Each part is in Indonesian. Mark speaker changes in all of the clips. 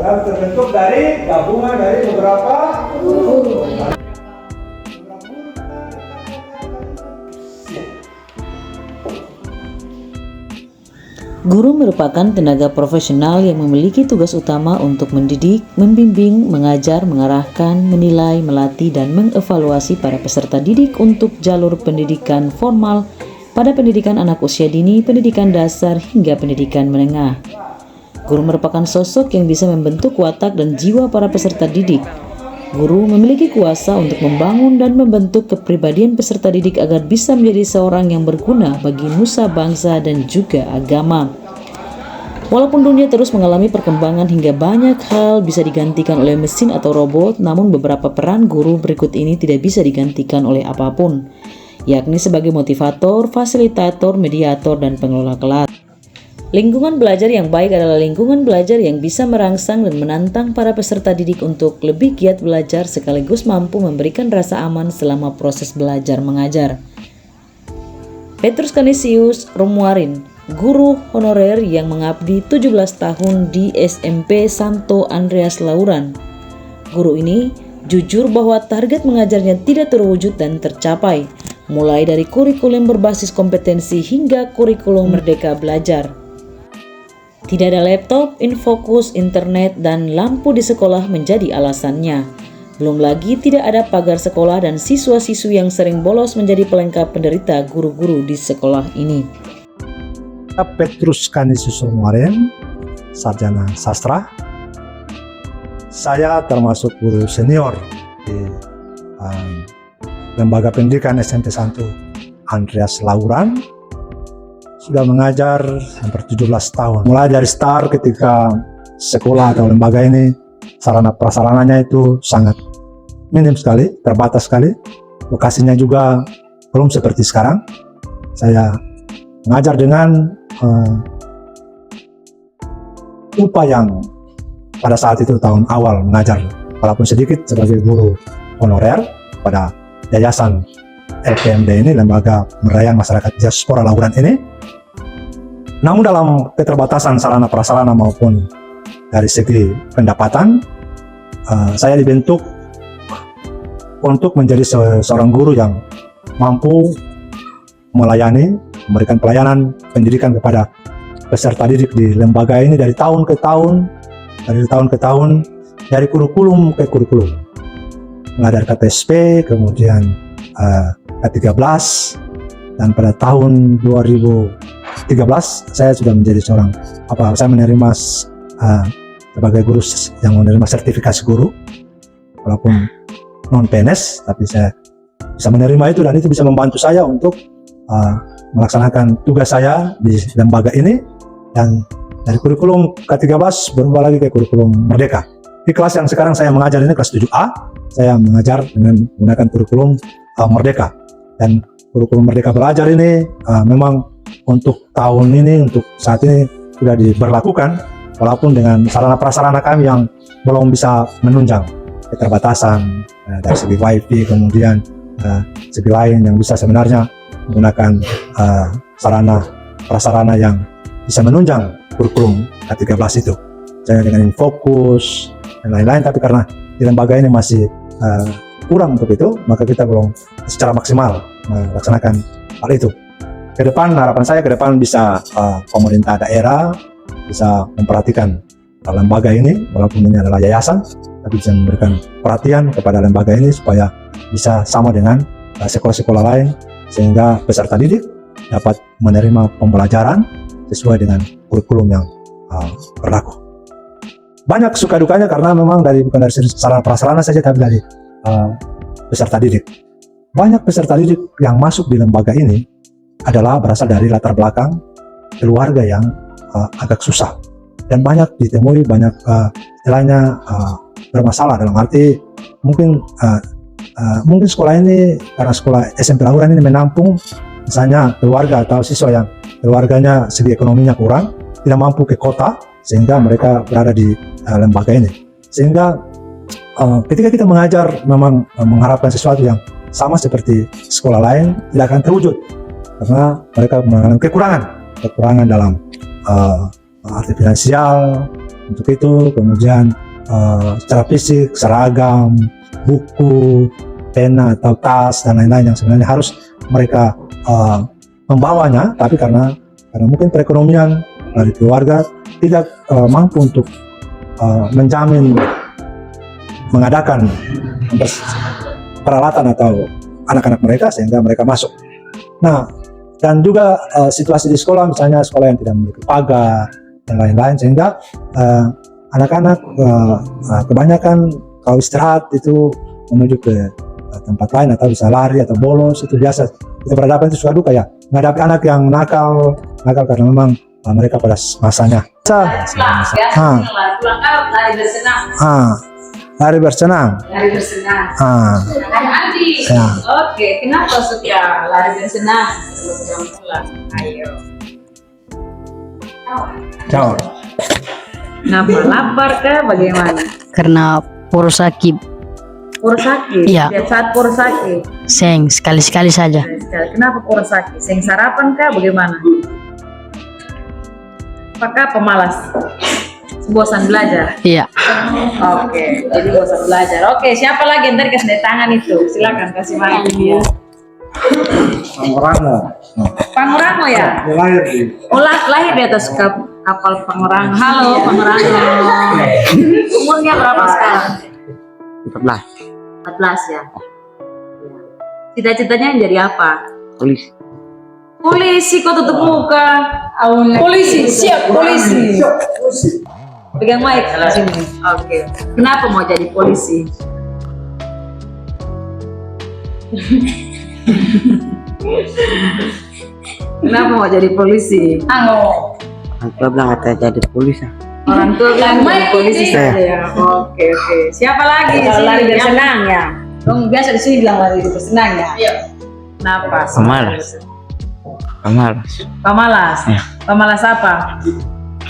Speaker 1: padahal terbentuk dari gabungan dari beberapa guru.
Speaker 2: Guru merupakan tenaga profesional yang memiliki tugas utama untuk mendidik, membimbing, mengajar, mengarahkan, menilai, melatih, dan mengevaluasi para peserta didik untuk jalur pendidikan formal pada pendidikan anak usia dini, pendidikan dasar, hingga pendidikan menengah. Guru merupakan sosok yang bisa membentuk watak dan jiwa para peserta didik. Guru memiliki kuasa untuk membangun dan membentuk kepribadian peserta didik agar bisa menjadi seorang yang berguna bagi nusa bangsa dan juga agama. Walaupun dunia terus mengalami perkembangan hingga banyak hal bisa digantikan oleh mesin atau robot, namun beberapa peran guru berikut ini tidak bisa digantikan oleh apapun, yakni sebagai motivator, fasilitator, mediator, dan pengelola kelas. Lingkungan belajar yang baik adalah lingkungan belajar yang bisa merangsang dan menantang para peserta didik untuk lebih giat belajar sekaligus mampu memberikan rasa aman selama proses belajar mengajar. Petrus Canisius Romuarin, guru honorer yang mengabdi 17 tahun di SMP Santo Andreas Lauran. Guru ini jujur bahwa target mengajarnya tidak terwujud dan tercapai, mulai dari kurikulum berbasis kompetensi hingga kurikulum merdeka belajar. Tidak ada laptop, infokus, internet, dan lampu di sekolah menjadi alasannya. Belum lagi tidak ada pagar sekolah dan siswa-siswi yang sering bolos menjadi pelengkap penderita guru-guru di sekolah ini.
Speaker 1: Petrus Canisius Romuarin, sarjana sastra. Saya termasuk guru senior di Lembaga Pendidikan SMP Santo Andreas Lauran. Sudah mengajar hampir 17 tahun. Mulai dari start ketika sekolah atau lembaga ini, sarana prasarananya itu sangat minim sekali, terbatas sekali. Lokasinya juga belum seperti sekarang. Saya mengajar dengan upah yang pada saat itu tahun awal mengajar, walaupun sedikit sebagai guru honorer pada Yayasan LPMD ini, Lembaga Pemberdayaan Masyarakat Diaspora Lauran ini. Namun dalam keterbatasan sarana prasarana maupun dari segi pendapatan, saya dibentuk untuk menjadi seorang guru yang mampu melayani, memberikan pelayanan pendidikan kepada peserta didik di lembaga ini dari tahun ke tahun, dari kurikulum ke kurikulum. Mulai dari KTSP, kemudian K13, dan pada tahun 2013 saya sudah menjadi saya menerima sebagai guru yang menerima sertifikasi guru, walaupun non PNS, tapi saya bisa menerima itu dan itu bisa membantu saya untuk melaksanakan tugas saya di lembaga ini. Dan dari kurikulum K13 berubah lagi ke kurikulum Merdeka. Di kelas yang sekarang saya mengajar ini kelas 7A, saya mengajar dengan menggunakan kurikulum Merdeka. Dan kurikulum Merdeka Belajar ini memang untuk tahun ini, untuk saat ini sudah diberlakukan, walaupun dengan sarana prasarana kami yang belum bisa menunjang keterbatasan dari segi wifi, kemudian segi lain yang bisa sebenarnya menggunakan sarana prasarana yang bisa menunjang kurikulum K13 itu. Saya dengan infokus dan lain-lain, tapi karena di lembaga ini masih kurang untuk itu, maka kita belum secara maksimal melaksanakan hal itu. Ke depan, harapan saya ke depan bisa pemerintah daerah bisa memperhatikan lembaga ini, walaupun ini adalah yayasan, tapi bisa memberikan perhatian kepada lembaga ini supaya bisa sama dengan sekolah-sekolah lain, sehingga peserta didik dapat menerima pembelajaran sesuai dengan kurikulum yang berlaku. Banyak suka dukanya karena memang bukan dari sarana prasarana saja, tapi dari peserta didik. Banyak peserta didik yang masuk di lembaga ini adalah berasal dari latar belakang keluarga yang agak susah, dan banyak ditemui istilahnya bermasalah, dalam arti mungkin sekolah ini karena sekolah SMP Lauran ini menampung misalnya keluarga atau siswa yang keluarganya segi ekonominya kurang, tidak mampu ke kota, sehingga mereka berada di lembaga ini. Sehingga ketika kita mengajar memang mengharapkan sesuatu yang sama seperti sekolah lain tidak akan terwujud, karena mereka mengalami kekurangan dalam arti finansial, untuk itu. Kemudian secara fisik, seragam, buku, pena atau tas dan lain-lain yang sebenarnya harus mereka membawanya, tapi karena mungkin perekonomian dari keluarga tidak mampu untuk menjamin mengadakan peralatan atau anak-anak mereka sehingga mereka masuk. Nah, dan juga situasi di sekolah, misalnya sekolah yang tidak memiliki pagar dan lain-lain, sehingga anak-anak kebanyakan kalau istirahat itu menuju ke tempat lain atau bisa lari atau bolos. Itu biasa kita berhadapan, itu suka duka ya, menghadapi anak yang nakal karena memang mereka pada masanya. Lari bersenang.
Speaker 3: Lari bersenang. Andi.
Speaker 1: Ya.
Speaker 3: Oke, kenapa suka lari bersenang? Sebelum pulang. Ayo.
Speaker 1: Jawab.
Speaker 3: Kenapa? Lapar kah? Bagaimana?
Speaker 4: Karena poro sakit.
Speaker 3: Poro sakit?
Speaker 4: Iya.
Speaker 3: Setiap saat poro sakit?
Speaker 4: Seng sekali-sekali saja.
Speaker 3: Sekali. Kenapa poro sakit? Seng sarapan kah? Bagaimana? Apakah pemalas? Bosan belajar?
Speaker 4: Iya.
Speaker 3: Oke, jadi bosan belajar. Oke, siapa lagi yang tadi kasih tangan itu? Silakan kasih mic dia.
Speaker 1: Pangrango.
Speaker 3: Pangrango ya?
Speaker 1: Lahir di
Speaker 3: Lahir di atas kapal Pangrango. Halo Pangrango. Umurnya berapa sekarang?
Speaker 5: 14.
Speaker 3: 14 ya. Cita-citanya jadi apa?
Speaker 5: Polisi.
Speaker 3: Polisi, kok tutup muka? Polisi, siap polisi. Pegang mic di sini. Oke. Kenapa mau jadi polisi? Kenapa mau jadi polisi?
Speaker 5: Orang tua bilang katanya jadi polisi.
Speaker 3: Orang tua bilang jadi polisi saja ya. Oke. Siapa lagi? Lari bersenang ya. Dong biasa di sini bilang lari bersenang ya. Iya. Kenapa?
Speaker 5: Pemalas.
Speaker 3: Pemalas.
Speaker 5: Ya.
Speaker 3: Pemalas apa?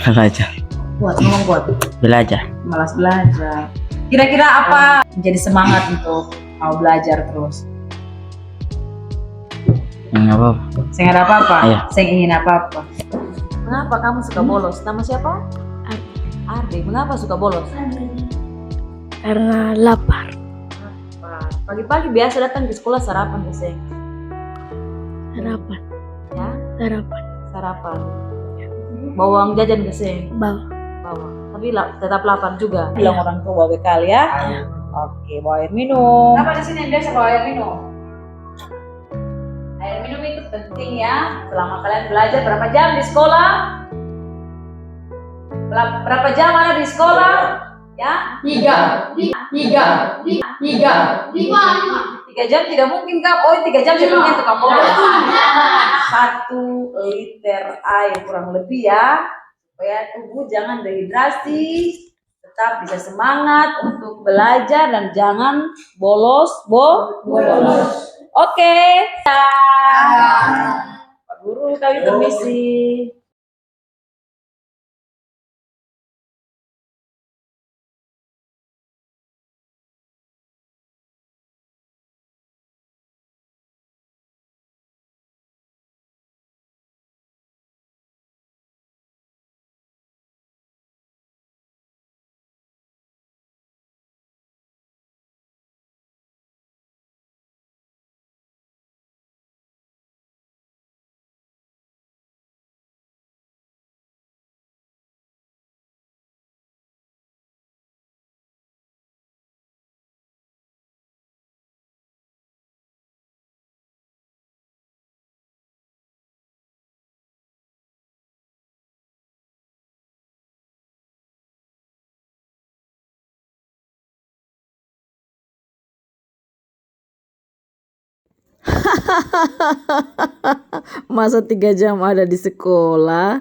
Speaker 5: Belajar.
Speaker 3: Ngomong kuat.
Speaker 5: Belajar.
Speaker 3: Malas belajar. Kira-kira apa menjadi semangat untuk mau belajar terus?
Speaker 5: Enggak apa-apa.
Speaker 3: Saya nggak ada apa-apa.
Speaker 5: Iya.
Speaker 3: Saya ingin apa-apa. Mengapa kamu suka bolos? Nama siapa? Ardi. Mengapa suka bolos?
Speaker 4: Karena lapar.
Speaker 3: Pagi-pagi biasa datang ke sekolah sarapan biasanya.
Speaker 4: Sarapan.
Speaker 3: Ya,
Speaker 4: Sarapan.
Speaker 3: sarapan. Bawa uang jajan ke sini.
Speaker 4: Bawa.
Speaker 3: Bawa. Tapi tetap lapar juga. Bilang orang tua bawa bekal ya. Oke, bawa air minum. Apa di sini yang biasa bawa air minum? Air minum itu penting ya. Selama kalian belajar berapa jam di sekolah? Berapa jam ada di sekolah? Ya? 3 jam tidak mungkin kak. Oh 3 jam tidak mungkin untuk kamu. 1 liter air kurang lebih ya, supaya tubuh jangan dehidrasi, tetap bisa semangat untuk belajar dan jangan bolos. Oke. Pak Guru kami permisi.
Speaker 2: Masa 3 jam ada di sekolah?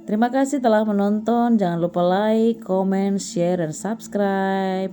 Speaker 2: Terima kasih telah menonton. Jangan lupa like, comment, share, dan subscribe.